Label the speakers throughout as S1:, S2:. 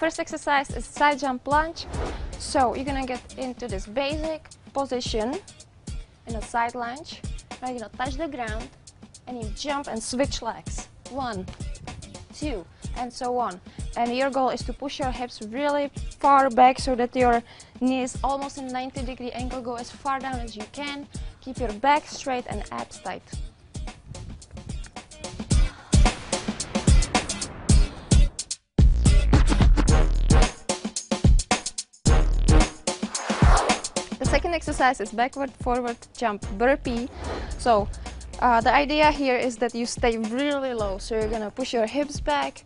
S1: first exercise is side jump lunge. So you're gonna get into this basic position in a side lunge. Now you're gonna touch the ground and you jump and switch legs. 1, 2, and so on. And your goal is to push your hips really far back so that your knees almost in 90-degree angle. Go as far down as you can. Keep your back straight and abs tight. The second exercise is backward forward jump burpee. So the idea here is that you stay really low. So you're gonna push your hips back,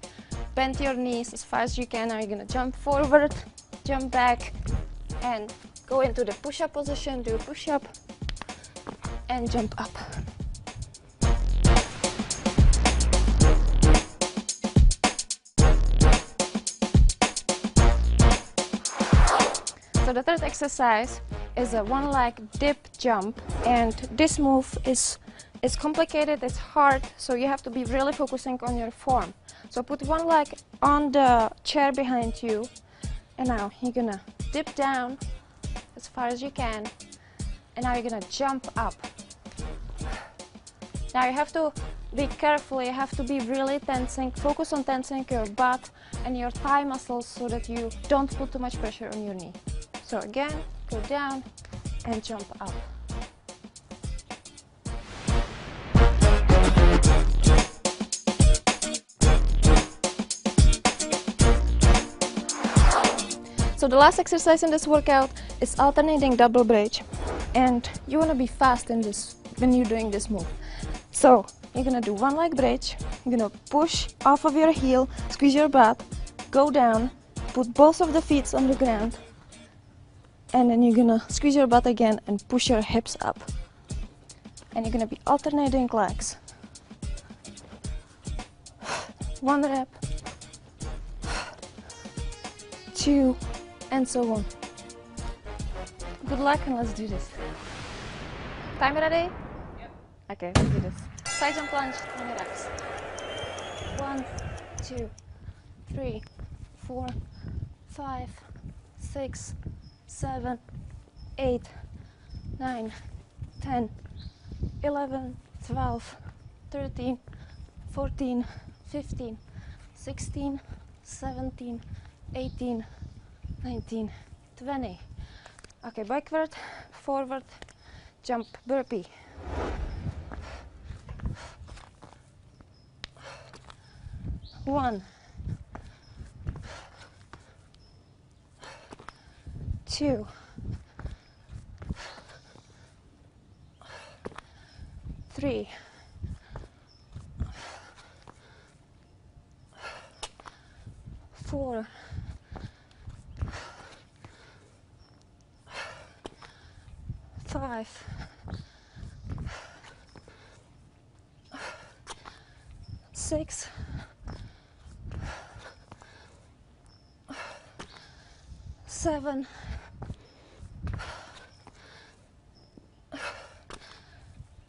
S1: bend your knees as far as you can. Now you're gonna jump forward, jump back, and go into the push-up position. Do a push-up and jump up. So the third exercise is a one-leg dip jump, and this move is complicated, it's hard, so you have to be really focusing on your form. So put one leg on the chair behind you, and now you're gonna dip down as far as you can, and now you're gonna jump up. Now you have to be careful, you have to be really tensing, focus on tensing your butt and your thigh muscles so that you don't put too much pressure on your knee. So again, go down and jump up. So the last exercise in this workout is alternating double bridge, and you want to be fast in this when you're doing this move. So you're gonna do one leg bridge, you're gonna push off of your heel, squeeze your butt, go down, put both of the feet on the ground, and then you're gonna squeeze your butt again and push your hips up. And you're gonna be alternating legs. 1 rep, 2, and so on. Good luck and let's do this. Time ready? Yep. Okay, let's do this. Side jump lunge, 20 reps. 1, 2, 3, 4, 5, 6, 7, 8, 9, 10, 11, 12, 13, 14, 15, 16, 17, 18, 19, 20. Okay, backward, forward, jump, burpee. One, 2, 3, 4, 5, 6, 7,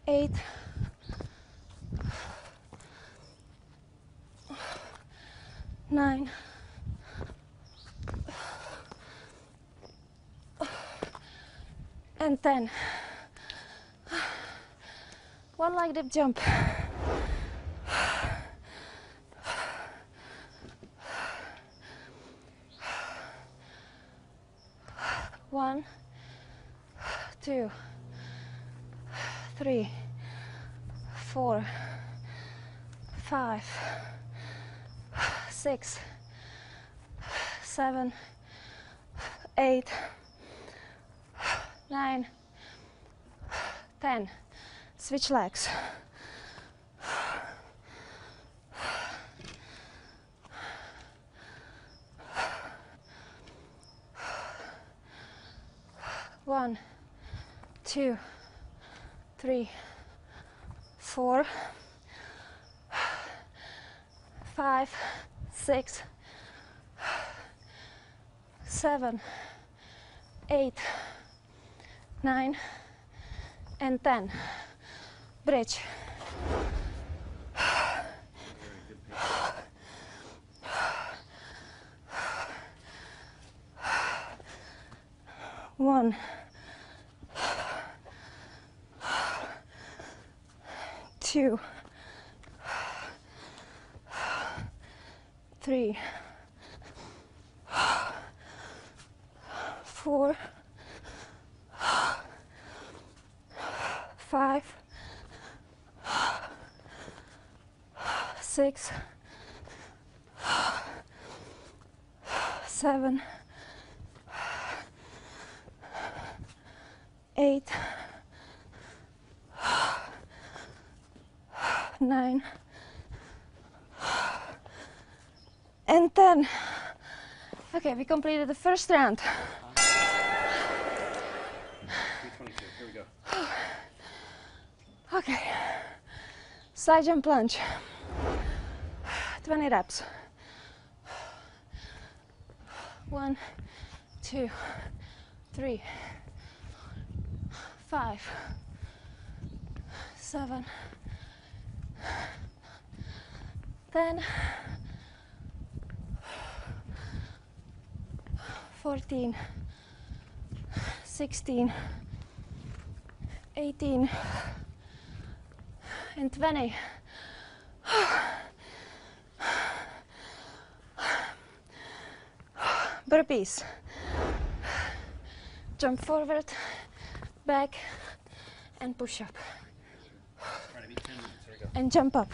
S1: 8, 9, 10. One leg dip jump. One, 2, 3, 4, 5, 6, 7, 8, 9, 10. Switch legs. One, 2, 3, 4, 5, 6, 7, 8, 9, and 10. Bridge. 1, 2, 3, 4, 5, 6, 7, 8, 9, and 10. Okay, we completed the first round.
S2: 322. Here we go.
S1: Okay, side jump lunge, 20 reps. 1, 2, 3, 5, 7, 10, 14, 16, 18, and 20. Burpees. Jump forward, back, and push up.
S2: Try to beat 10 minutes. Here we go.
S1: And jump up.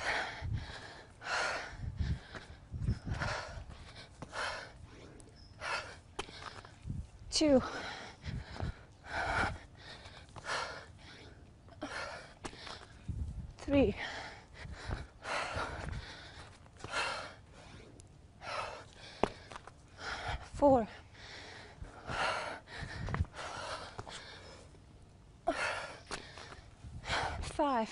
S1: Two. Three. 4. 5.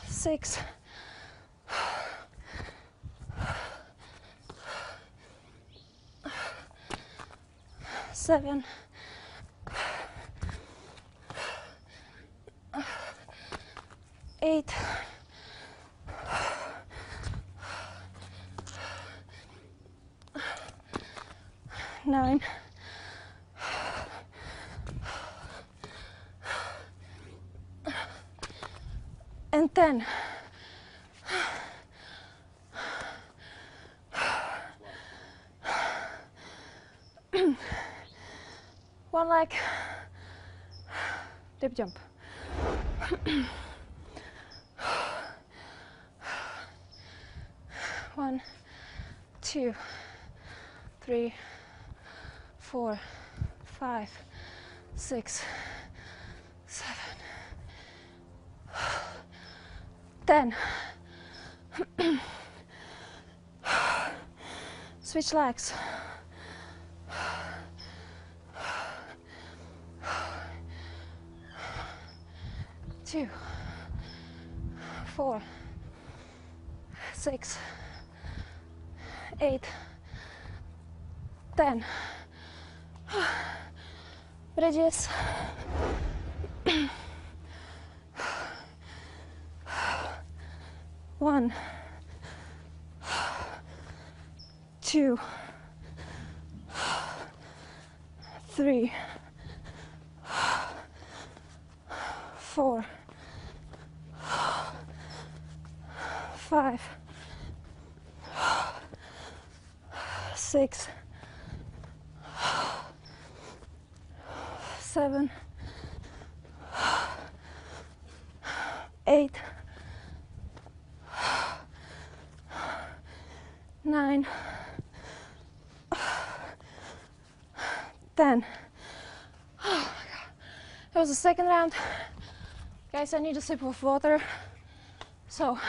S1: 6. 7. 8. 9. 10. One leg, dip jump. 1, 2, 3, 4, 5, 6, 7, 10. Switch legs. 2, 4, 6, 8, 10. Bridges. 1, 2, 3, 4, 5, 6, 7, 8, 9, 10. Oh my God. That was the second round. Guys, I need a sip of water. So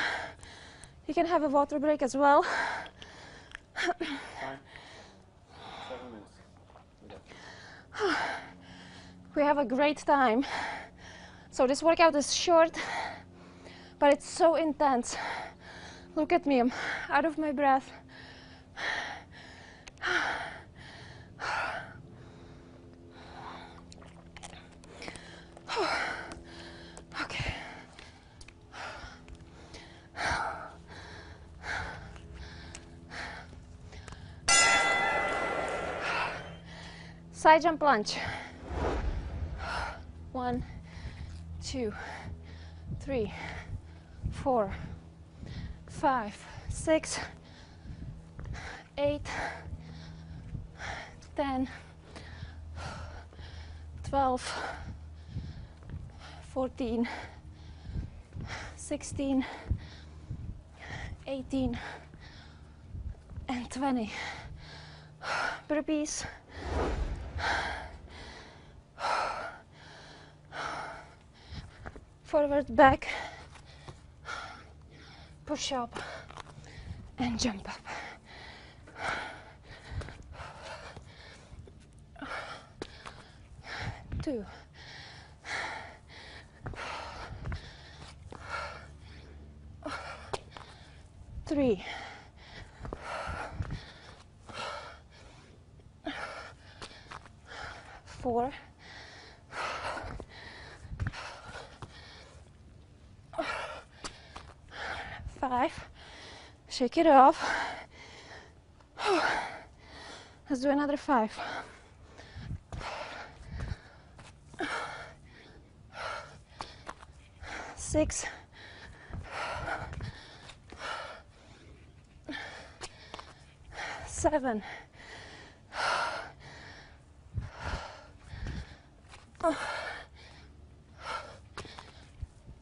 S1: you can have a water break as well.
S2: Time. 7 minutes. We go.
S1: We have a great time. So this workout is short, but it's so intense. Look at me, I'm out of my breath. Okay. Side jump lunge. 1, 2, 3, 4, 5, 6, 8, 10, 12, 14, 16, 18, and 20. Burpees. Forward, back, push up, and jump up. Two. Three. 4. 5. Shake it off. Let's do another 5. 6. 7.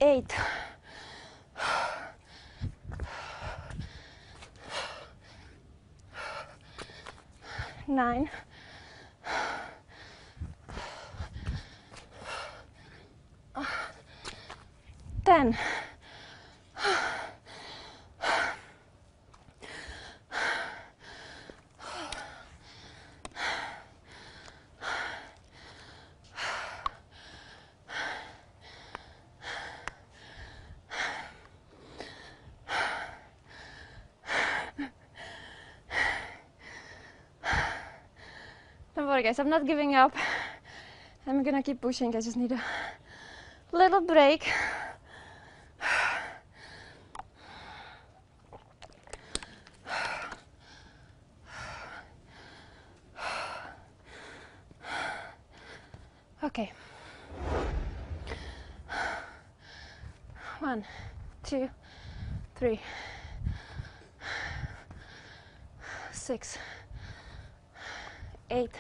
S1: 8. 9. 10. Don't worry guys, I'm not giving up. I'm gonna keep pushing. I just need a little break. Okay. 1, 2, 3, 6, 8,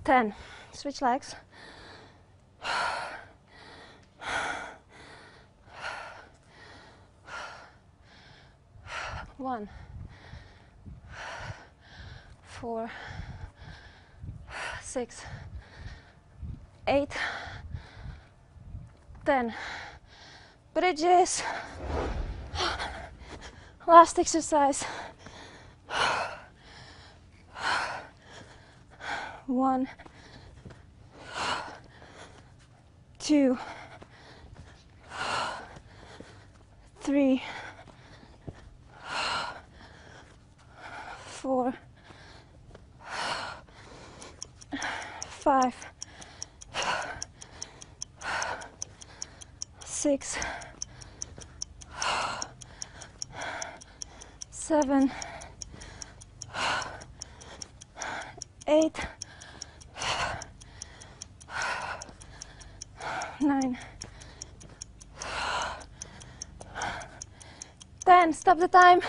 S1: 10. Switch legs. 1, 4, 6, 8, 10. Bridges. Last exercise. 1, 2, 3, 4, 5, 6, 7, 8, 9, 10. Stop the time.